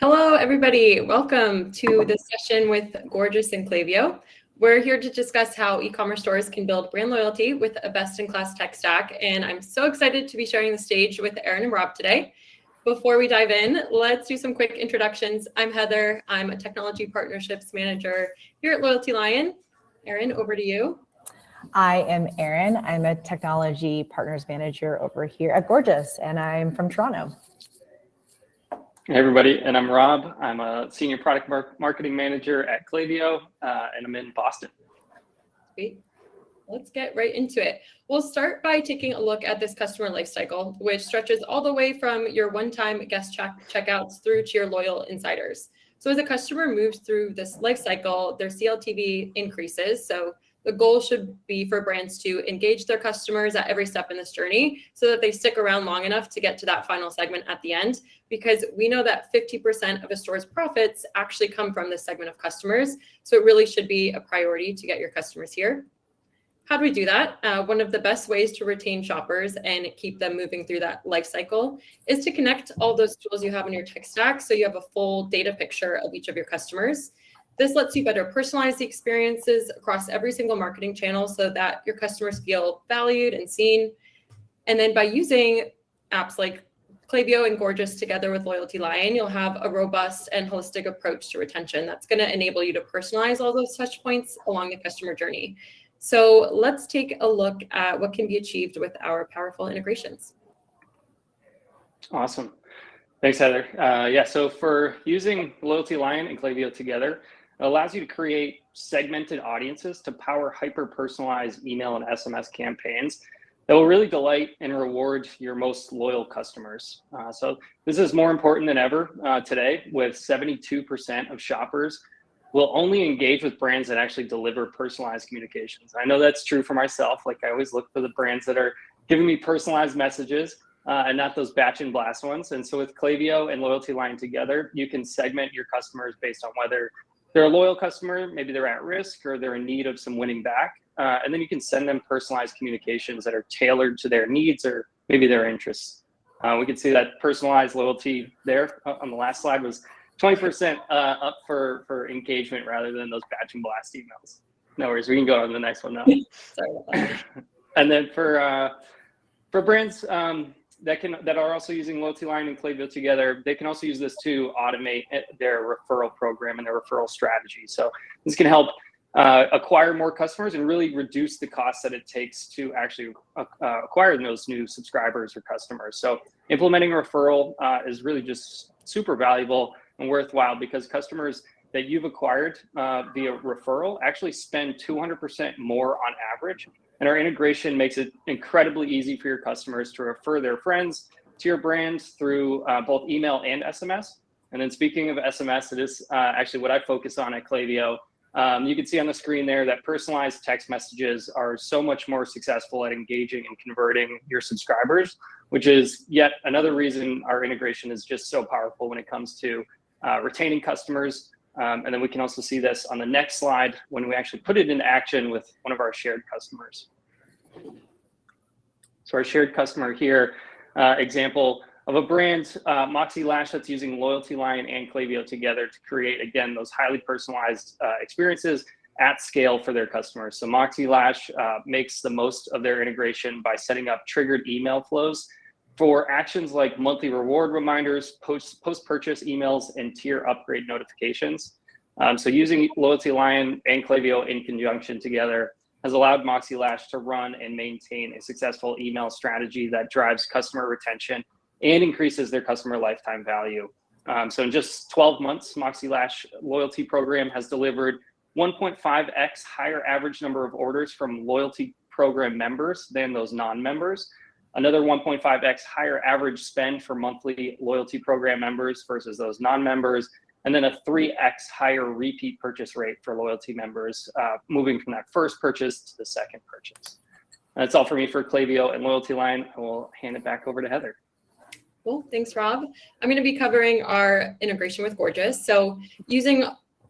Hello, everybody. Welcome to this session with Gorgias and Klaviyo. We're here to discuss how e-commerce stores can build brand loyalty with a best-in-class tech stack, and I'm so excited to be sharing the stage with Aaron and Rob today. Before we dive in, let's do some quick introductions. I'm Heather. I'm a Technology Partnerships Manager here at LoyaltyLion. Aaron, over to you. I am Erin. I'm a Technology Partners Manager over here at Gorgias, and I'm from Toronto. Hey everybody, and I'm Rob. I'm a Senior Product Marketing Manager at Klaviyo, and I'm in Boston. Sweet. Let's get right into it. We'll start by taking a look at this customer lifecycle, which stretches all the way from your one-time guest checkouts through to your loyal insiders. So as a customer moves through this lifecycle, their CLTV increases. So the goal should be for brands to engage their customers at every step in this journey so that they stick around long enough to get to that final segment at the end, because we know that 50% of a store's profits actually come from this segment of customers. So it really should be a priority to get your customers here. How do we do that? One of the best ways to retain shoppers and keep them moving through that life cycle is to connect all those tools you have in your tech stack so you have a full data picture of each of your customers. This lets you better personalize the experiences across every single marketing channel so that your customers feel valued and seen. And then by using apps like Klaviyo and Gorgias together with LoyaltyLion, you'll have a robust and holistic approach to retention that's going to enable you to personalize all those touch points along the customer journey. So let's take a look at what can be achieved with our powerful integrations. Awesome. Thanks, Heather. So for using LoyaltyLion and Klaviyo together, it allows you to create segmented audiences to power hyper-personalized email and SMS campaigns that will really delight and reward your most loyal customers. So this is more important than ever today, with 72% of shoppers will only engage with brands that actually deliver personalized communications. I know that's true for myself. Like, I always look for the brands that are giving me personalized messages and not those batch and blast ones. And so with Klaviyo and LoyaltyLion together, you can segment your customers based on whether they're a loyal customer, maybe they're at risk, or they're in need of some winning back. And then you can send them personalized communications that are tailored to their needs or maybe their interests. We can see that personalized loyalty there on the last slide was 20% up for engagement rather than those batch and blast emails. No worries, we can go on to the next one now. Sorry about that. And then for brands that are also using LoyaltyLion and Klaviyo together, they can also use this to automate their referral program and their referral strategy. So this can help acquire more customers and really reduce the cost that it takes to actually acquire those new subscribers or customers. So implementing referral is really just super valuable and worthwhile, because customers that you've acquired via referral actually spend 200% more on average. And our integration makes it incredibly easy for your customers to refer their friends to your brand through both email and SMS. And then speaking of SMS, it is actually what I focus on at Klaviyo. You can see on the screen there that personalized text messages are so much more successful at engaging and converting your subscribers, which is yet another reason our integration is just so powerful when it comes to retaining customers. And then we can also see this on the next slide when we actually put it into action with one of our shared customers. So our shared customer here, example of a brand, Moxie Lash, that's using LoyaltyLion and Klaviyo together to create, again, those highly personalized experiences at scale for their customers. So Moxie Lash makes the most of their integration by setting up triggered email flows for actions like monthly reward reminders, post-purchase emails, and tier upgrade notifications. So using LoyaltyLion and Klaviyo in conjunction together has allowed Moxie Lash to run and maintain a successful email strategy that drives customer retention and increases their customer lifetime value. So in just 12 months, Moxie Lash loyalty program has delivered 1.5x higher average number of orders from loyalty program members than those non-members. Another 1.5x higher average spend for monthly loyalty program members versus those non-members, and then a 3x higher repeat purchase rate for loyalty members, moving from that first purchase to the second purchase. That's all for me for Klaviyo and LoyaltyLion. I will hand it back over to Heather. Cool, thanks, Rob. I'm going to be covering our integration with Gorgias. So using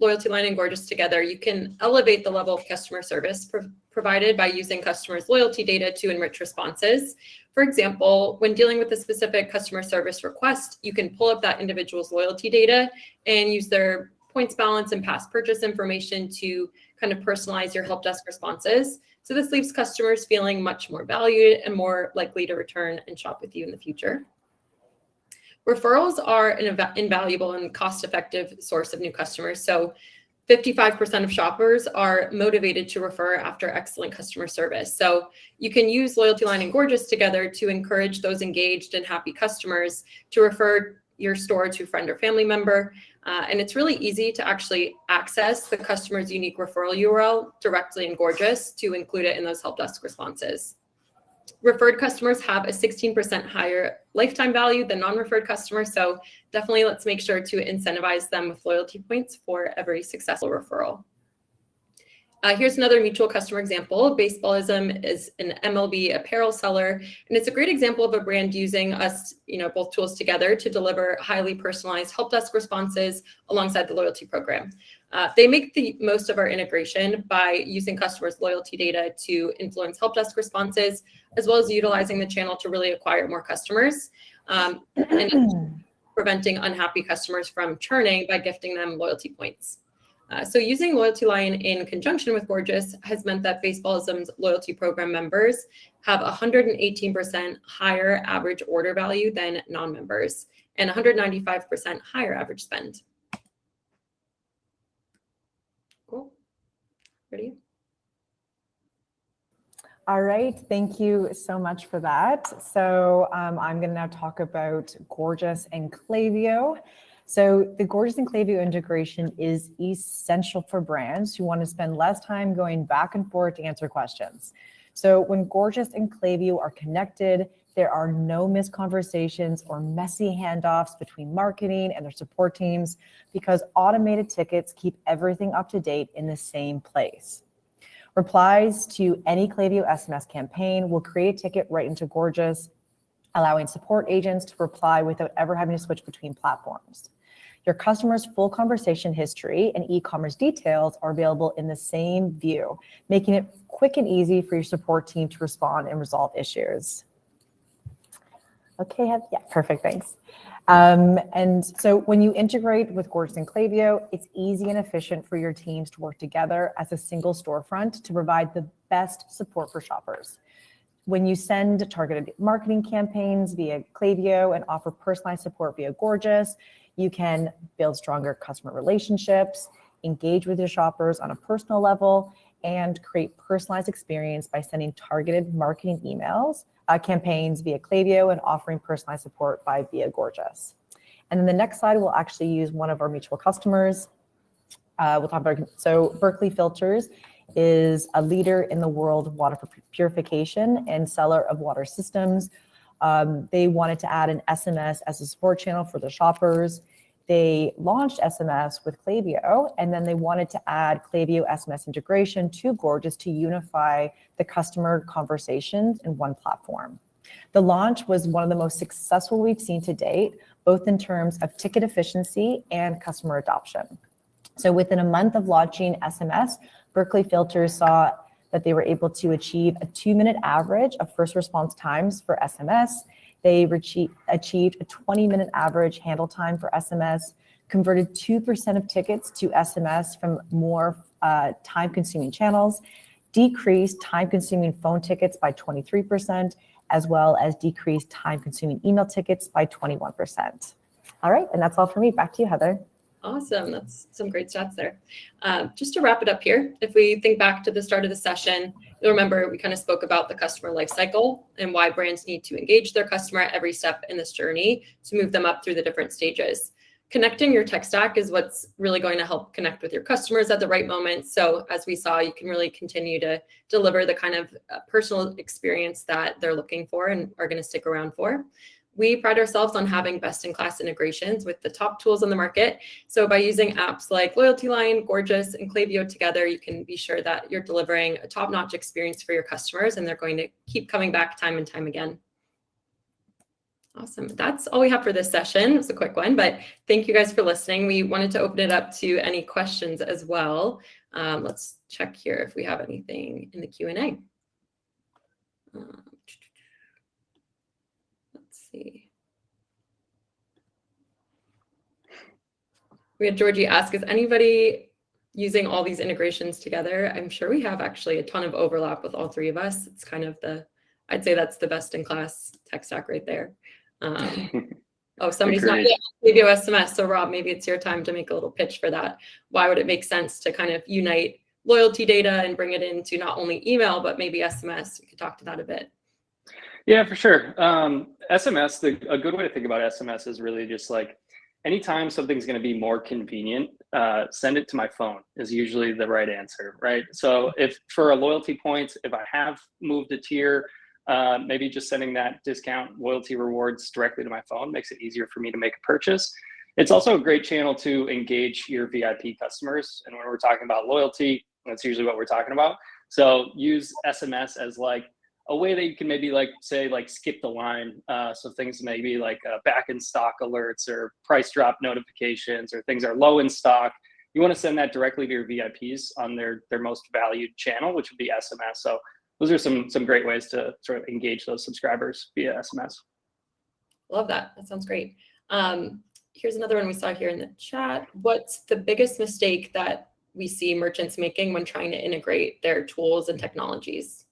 LoyaltyLion and Gorgias together, you can elevate the level of customer service provided by using customers' loyalty data to enrich responses. For example, when dealing with a specific customer service request, you can pull up that individual's loyalty data and use their points balance and past purchase information to kind of personalize your help desk responses. So this leaves customers feeling much more valued and more likely to return and shop with you in the future. Referrals are an invaluable and cost-effective source of new customers. So 55% of shoppers are motivated to refer after excellent customer service. So you can use LoyaltyLion and Gorgias together to encourage those engaged and happy customers to refer your store to a friend or family member. And it's really easy to actually access the customer's unique referral URL directly in Gorgias to include it in those help desk responses. Referred customers have a 16% higher lifetime value than non-referred customers. So definitely let's make sure to incentivize them with loyalty points for every successful referral. Here's another mutual customer example. Baseballism is an MLB apparel seller, and it's a great example of a brand using us, both tools together to deliver highly personalized help desk responses alongside the loyalty program. They make the most of our integration by using customers' loyalty data to influence help desk responses, as well as utilizing the channel to really acquire more customers and preventing unhappy customers from churning by gifting them loyalty points. So using LoyaltyLion in conjunction with Gorgias has meant that Baseballism's loyalty program members have 118% higher average order value than non-members and 195% higher average spend. Cool. Ready? All right, thank you so much for that. So I'm going to now talk about Gorgias and Klaviyo. So the Gorgias and Klaviyo integration is essential for brands who want to spend less time going back and forth to answer questions. So when Gorgias and Klaviyo are connected, there are no missed conversations or messy handoffs between marketing and their support teams because automated tickets keep everything up to date in the same place. Replies to any Klaviyo SMS campaign will create a ticket right into Gorgias, allowing support agents to reply without ever having to switch between platforms. Your customer's full conversation history and e-commerce details are available in the same view, making it quick and easy for your support team to respond and resolve issues. Okay, yeah, perfect, thanks. And so when you integrate with Gorgias and Klaviyo, it's easy and efficient for your teams to work together as a single storefront to provide the best support for shoppers. When you send targeted marketing campaigns via Klaviyo and offer personalized support via Gorgias, you can build stronger customer relationships, engage with your shoppers on a personal level, and create personalized experience by sending targeted marketing emails, campaigns via Klaviyo and offering personalized support via Gorgias. And then the next slide, we'll actually use one of our mutual customers. We'll talk about, so Berkeley Filters is a leader in the world of water purification and seller of water systems. They wanted to add an SMS as a support channel for their shoppers. They launched SMS with Klaviyo, and then they wanted to add Klaviyo SMS integration to Gorgias to unify the customer conversations in one platform. The launch was one of the most successful we've seen to date, both in terms of ticket efficiency and customer adoption. So within a month of launching SMS, Berkeley Filters saw that they were able to achieve a 2-minute average of first response times for SMS. They achieved a 20-minute average handle time for SMS, converted 2% of tickets to SMS from more time-consuming channels, decreased time-consuming phone tickets by 23%, as well as decreased time-consuming email tickets by 21%. All right, and that's all for me. Back to you, Heather. Awesome. That's some great stats there. Just to wrap it up here, if we think back to the start of the session, you'll remember we kind of spoke about the customer life cycle and why brands need to engage their customer at every step in this journey to move them up through the different stages. Connecting your tech stack is what's really going to help connect with your customers at the right moment. So as we saw, you can really continue to deliver the kind of personal experience that they're looking for and are going to stick around for. We pride ourselves on having best-in-class integrations with the top tools on the market. So by using apps like LoyaltyLion, Gorgias, and Klaviyo together, you can be sure that you're delivering a top-notch experience for your customers, and they're going to keep coming back time and time again. Awesome. That's all we have for this session. It was a quick one, but thank you guys for listening. We wanted to open it up to any questions as well. Let's check here if we have anything in the Q&A. Let's see. We had Georgie ask, is anybody using all these integrations together? I'm sure we have actually a ton of overlap with all three of us. It's kind of I'd say that's the best in class tech stack right there. Oh, somebody's not yet Klaviyo SMS. So Rob, maybe it's your time to make a little pitch for that. Why would it make sense to kind of unite loyalty data and bring it into not only email, but maybe SMS? We could talk to that a bit. Yeah, for sure. SMS, a good way to think about SMS is really just like, anytime something's going to be more convenient, send it to my phone is usually the right answer, right? So if for a loyalty points, if I have moved a tier, maybe just sending that discount loyalty rewards directly to my phone makes it easier for me to make a purchase. It's also a great channel to engage your VIP customers. And when we're talking about loyalty, that's usually what we're talking about. So use SMS as like a way that you can maybe say skip the line. So things maybe like back in stock alerts or price drop notifications or things are low in stock. You want to send that directly to your VIPs on their most valued channel, which would be SMS. So those are some great ways to sort of engage those subscribers via SMS. Love that. That sounds great. Here's another one we saw here in the chat. What's the biggest mistake that we see merchants making when trying to integrate their tools and technologies?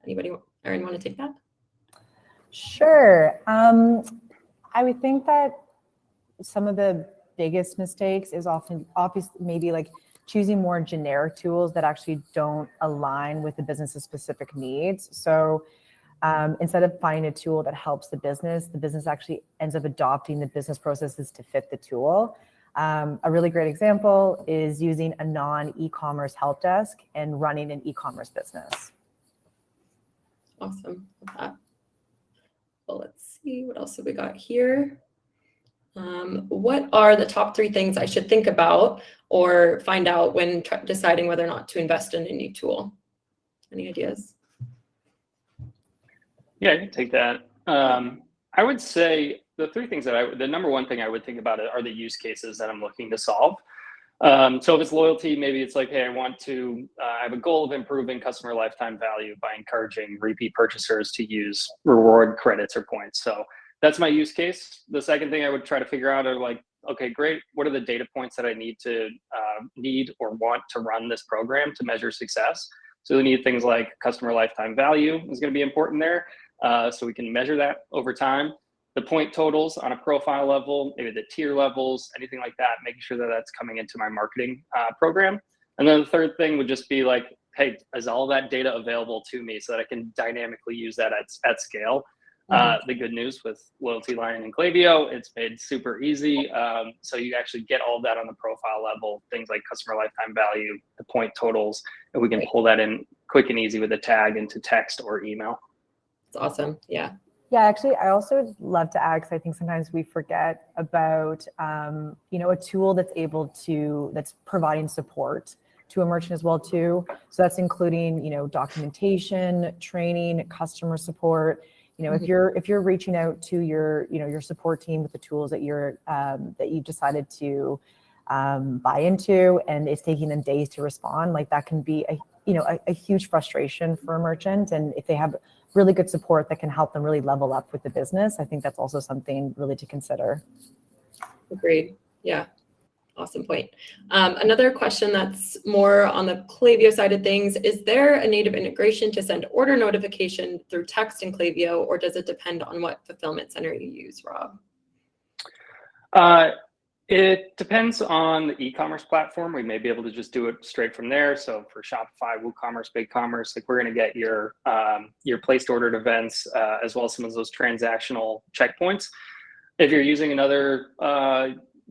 Anybody, Erin, want to take that? Sure. I would think that some of the biggest mistakes is often maybe like choosing more generic tools that actually don't align with the business's specific needs. So instead of finding a tool that helps the business actually ends up adopting the business processes to fit the tool. A really great example is using a non-e-commerce help desk and running an e-commerce business. Awesome. Love that. Well, let's see, what else have we got here? What are the top 3 things I should think about or find out when deciding whether or not to invest in a new tool? Any ideas? Yeah, I can take that. I would say the 3 things the number one thing I would think about are the use cases that I'm looking to solve. So if it's loyalty, maybe it's like, hey, I have a goal of improving customer lifetime value by encouraging repeat purchasers to use reward credits or points. So that's my use case. The second thing I would try to figure out are like, okay, great. What are the data points that I need or want to run this program to measure success? So we need things like customer lifetime value is going to be important there. So we can measure that over time. The point totals on a profile level, maybe the tier levels, anything like that, making sure that that's coming into my marketing program. And then the third thing would just be like, hey, is all that data available to me so that I can dynamically use that at scale? The good news with LoyaltyLion and Klaviyo, it's made super easy. So you actually get all of that on the profile level, things like customer lifetime value, the point totals, and we can pull that in quick and easy with a tag into text or email. It's awesome. Yeah. Yeah, actually, I also would love to add, because I think sometimes we forget about, a tool that's providing support to a merchant as well too. So that's including, documentation, training, customer support. If you're reaching out to your support team with the tools that you've decided to buy into, and it's taking them days to respond, like that can be a huge frustration for a merchant. And if they have really good support that can help them really level up with the business, I think that's also something really to consider. Agreed. Yeah. Awesome point. Another question that's more on the Klaviyo side of things, is there a native integration to send order notification through text in Klaviyo, or does it depend on what fulfillment center you use, Rob? It depends on the e-commerce platform. We may be able to just do it straight from there. So for Shopify, WooCommerce, BigCommerce, like we're going to get your placed ordered events as well as some of those transactional checkpoints. If you're using another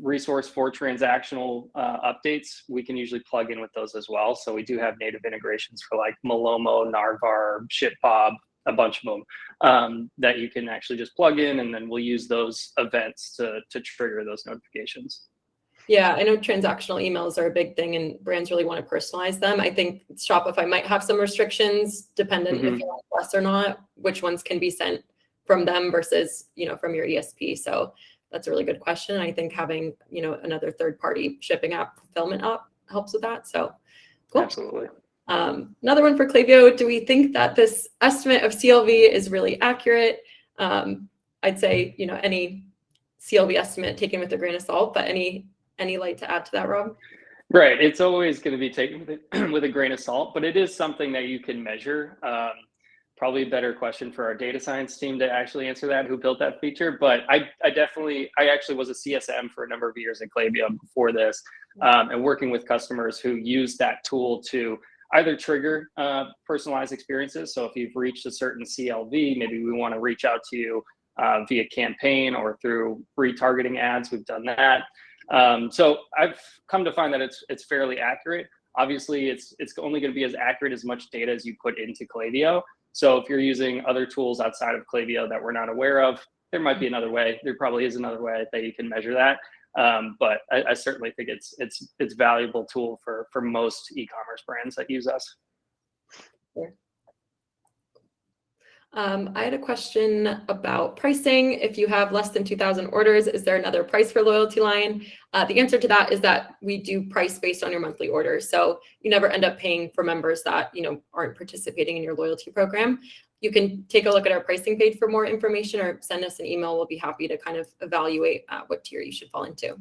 resource for transactional updates, we can usually plug in with those as well. So we do have native integrations for like Malomo, Narvar, ShipBob, a bunch of them that you can actually just plug in, and then we'll use those events to trigger those notifications. Yeah, I know transactional emails are a big thing and brands really want to personalize them. I think Shopify might have some restrictions dependent if you want less or not, which ones can be sent from them versus, from your ESP. So that's a really good question. I think having, another third-party shipping app, fulfillment app helps with that. So cool. Absolutely. Another one for Klaviyo. Do we think that this estimate of CLV is really accurate? I'd say, any CLV estimate taken with a grain of salt, but any light to add to that, Rob? Right. It's always going to be taken with a grain of salt, but it is something that you can measure. Probably a better question for our data science team to actually answer that, who built that feature. But I actually was a CSM for a number of years at Klaviyo before this, and working with customers who use that tool to either trigger personalized experiences. So if you've reached a certain CLV, maybe we want to reach out to you via campaign or through retargeting ads. We've done that. So I've come to find that it's fairly accurate. Obviously, it's only going to be as accurate as much data as you put into Klaviyo. So if you're using other tools outside of Klaviyo that we're not aware of, there might be another way. There probably is another way that you can measure that. But I certainly think it's a valuable tool for most e-commerce brands that use us. Sure. I had a question about pricing. If you have less than 2,000 orders, is there another price for LoyaltyLion? The answer to that is that we do price based on your monthly orders. So you never end up paying for members that aren't participating in your loyalty program. You can take a look at our pricing page for more information, or send us an email. We'll be happy to kind of evaluate what tier you should fall into.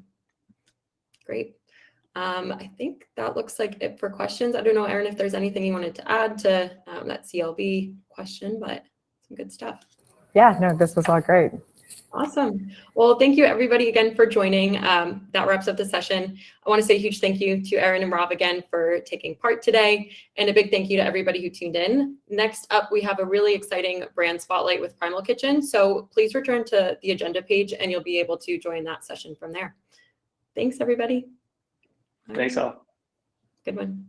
Great. I think that looks like it for questions. I don't know, Erin, if there's anything you wanted to add to that CLV question, but some good stuff. Yeah, no, this was all great. Awesome. Well, thank you everybody again for joining. That wraps up the session. I want to say a huge thank you to Erin and Rob again for taking part today, and a big thank you to everybody who tuned in. Next up, we have a really exciting brand spotlight with Primal Kitchen. So please return to the agenda page and you'll be able to join that session from there. Thanks, everybody. Thanks all. Good one.